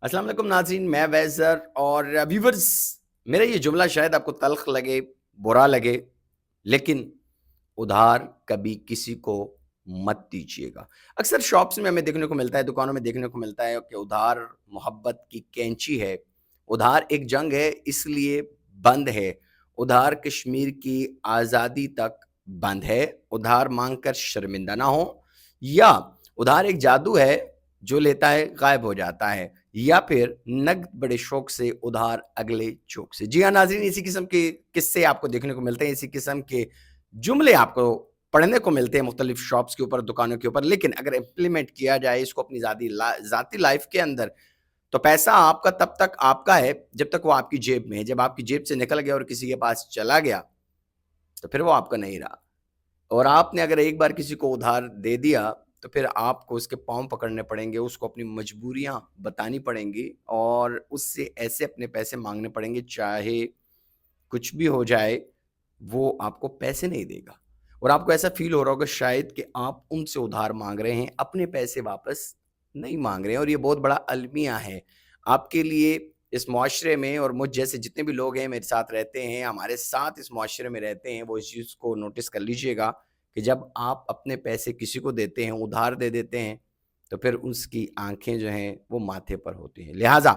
السلام علیکم ناظرین، میں ویزر اور ویورز، میرا یہ جملہ شاید آپ کو تلخ لگے، برا لگے، لیکن ادھار کبھی کسی کو مت دیجیے گا۔ اکثر شاپس میں ہمیں دیکھنے کو ملتا ہے، دکانوں میں دیکھنے کو ملتا ہے کہ ادھار محبت کی کینچی ہے، ادھار ایک جنگ ہے اس لیے بند ہے، ادھار کشمیر کی آزادی تک بند ہے، ادھار مانگ کر شرمندہ نہ ہو، یا ادھار ایک جادو ہے جو لیتا ہے غائب ہو جاتا ہے، یا پھر نقد بڑے شوق سے ادھار اگلے چوک سے۔ جی ہاں ناظرین، اسی قسم کے قصے آپ کو دیکھنے کو ملتے ہیں، اسی قسم کے جملے آپ کو پڑھنے کو ملتے ہیں مختلف شاپس کے اوپر، دکانوں کے اوپر، لیکن اگر امپلیمنٹ کیا جائے اس کو اپنی ذاتی لائف کے اندر، تو پیسہ آپ کا تب تک آپ کا ہے جب تک وہ آپ کی جیب میں ہے۔ جب آپ کی جیب سے نکل گیا اور کسی کے پاس چلا گیا تو پھر وہ آپ کا نہیں رہا۔ اور آپ نے اگر ایک بار کسی کو ادھار دے دیا تو پھر آپ کو اس کے پاؤں پکڑنے پڑیں گے، اس کو اپنی مجبوریاں بتانی پڑیں گی، اور اس سے ایسے اپنے پیسے مانگنے پڑیں گے، چاہے کچھ بھی ہو جائے وہ آپ کو پیسے نہیں دے گا۔ اور آپ کو ایسا فیل ہو رہا ہوگا شاید کہ آپ ان سے ادھار مانگ رہے ہیں، اپنے پیسے واپس نہیں مانگ رہے ہیں، اور یہ بہت بڑا المیہ ہے آپ کے لیے اس معاشرے میں۔ اور مجھ جیسے جتنے بھی لوگ ہیں میرے ساتھ رہتے ہیں، ہمارے ساتھ اس معاشرے میں رہتے ہیں، وہ اس چیز کو نوٹس کر لیجئے گا کہ جب آپ اپنے پیسے کسی کو دیتے ہیں، ادھار دے دیتے ہیں، تو پھر اس کی آنکھیں جو ہیں وہ ماتھے پر ہوتی ہیں۔ لہٰذا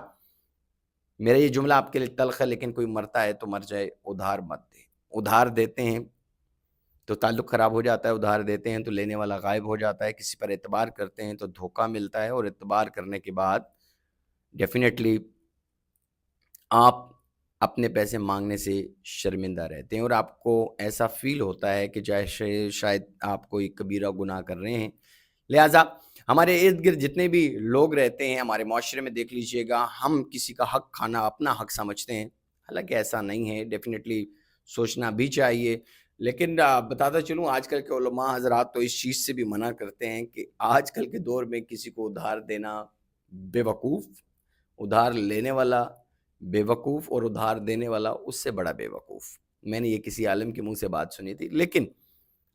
میرا یہ جملہ آپ کے لیے تلخ ہے، لیکن کوئی مرتا ہے تو مر جائے، ادھار مت دے۔ ادھار دیتے ہیں تو تعلق خراب ہو جاتا ہے، ادھار دیتے ہیں تو لینے والا غائب ہو جاتا ہے، کسی پر اعتبار کرتے ہیں تو دھوکہ ملتا ہے، اور اعتبار کرنے کے بعد ڈیفینیٹلی آپ اپنے پیسے مانگنے سے شرمندہ رہتے ہیں، اور آپ کو ایسا فیل ہوتا ہے کہ جیسے شاید آپ کوئی کبیرہ گناہ کر رہے ہیں۔ لہٰذا ہمارے ارد گرد جتنے بھی لوگ رہتے ہیں ہمارے معاشرے میں، دیکھ لیجئے گا، ہم کسی کا حق کھانا اپنا حق سمجھتے ہیں، حالانکہ ایسا نہیں ہے، ڈیفینیٹلی سوچنا بھی چاہیے۔ لیکن بتاتا چلوں، آج کل کے علماء حضرات تو اس چیز سے بھی منع کرتے ہیں کہ آج کل کے دور میں کسی کو ادھار دینا بے وقوف، ادھار لینے والا بے وقوف، اور ادھار دینے والا اس سے بڑا بے وقوف۔ میں نے یہ کسی عالم کے منہ سے بات سنی تھی، لیکن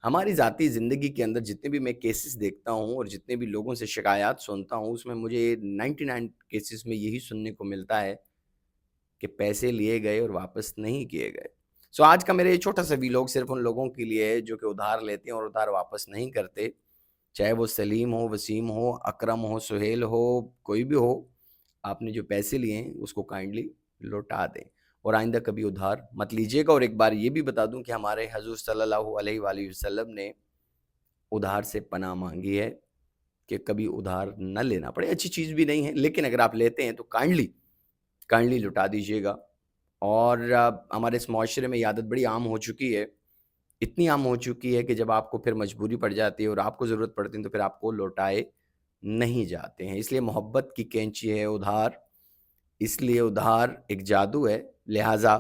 ہماری ذاتی زندگی کے اندر جتنے بھی میں کیسز دیکھتا ہوں اور جتنے بھی لوگوں سے شکایات سنتا ہوں، اس میں مجھے 99 کیسز میں یہی سننے کو ملتا ہے کہ پیسے لیے گئے اور واپس نہیں کیے گئے۔ سو آج کا میرے یہ چھوٹا سا ویلوگ صرف ان لوگوں کے لیے ہے جو کہ ادھار لیتے ہیں اور ادھار واپس نہیں کرتے، چاہے وہ سلیم ہو، وسیم ہو، اکرم ہو، سہیل ہو، کوئی بھی ہو۔ آپ نے جو پیسے لیے ہیں اس کو کائنڈلی لوٹا دیں، اور آئندہ کبھی ادھار مت لیجیے گا۔ اور ایک بار یہ بھی بتا دوں کہ ہمارے حضور صلی اللہ علیہ وآلہ وسلم نے ادھار سے پناہ مانگی ہے کہ کبھی ادھار نہ لینا پڑے۔ اچھی چیز بھی نہیں ہے، لیکن اگر آپ لیتے ہیں تو کائنڈلی لٹا دیجیے گا۔ اور ہمارے اس معاشرے میں یہ عادت بڑی عام ہو چکی ہے، اتنی عام ہو چکی ہے کہ جب آپ کو پھر مجبوری پڑ جاتی ہے اور آپ کو ضرورت پڑتی ہے تو پھر آپ کو لوٹائے نہیں جاتے ہیں۔ اس لیے محبت کی کینچی ہے ادھار، اس لیے ادھار ایک جادو ہے۔ لہٰذا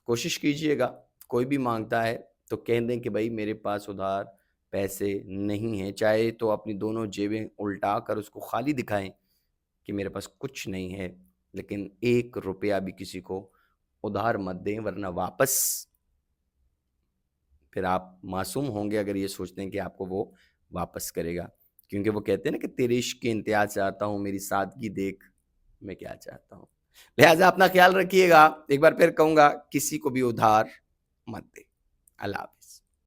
کوشش کیجئے گا، کوئی بھی مانگتا ہے تو کہہ دیں کہ بھائی میرے پاس ادھار پیسے نہیں ہیں، چاہے تو اپنی دونوں جیبیں الٹا کر اس کو خالی دکھائیں کہ میرے پاس کچھ نہیں ہے، لیکن 1 روپیہ بھی کسی کو ادھار مت دیں، ورنہ واپس پھر آپ معصوم ہوں گے اگر یہ سوچتے ہیں کہ آپ کو وہ واپس کرے گا، کیونکہ وہ کہتے ہیں نا کہ تیرے عشق کے امتیاز چاہتا ہوں، میری سادگی دیکھ میں کیا چاہتا ہوں۔ لہٰذا اپنا خیال رکھیے گا، ایک بار پھر کہوں گا، کسی کو بھی ادھار مت دے۔ اللہ حافظ۔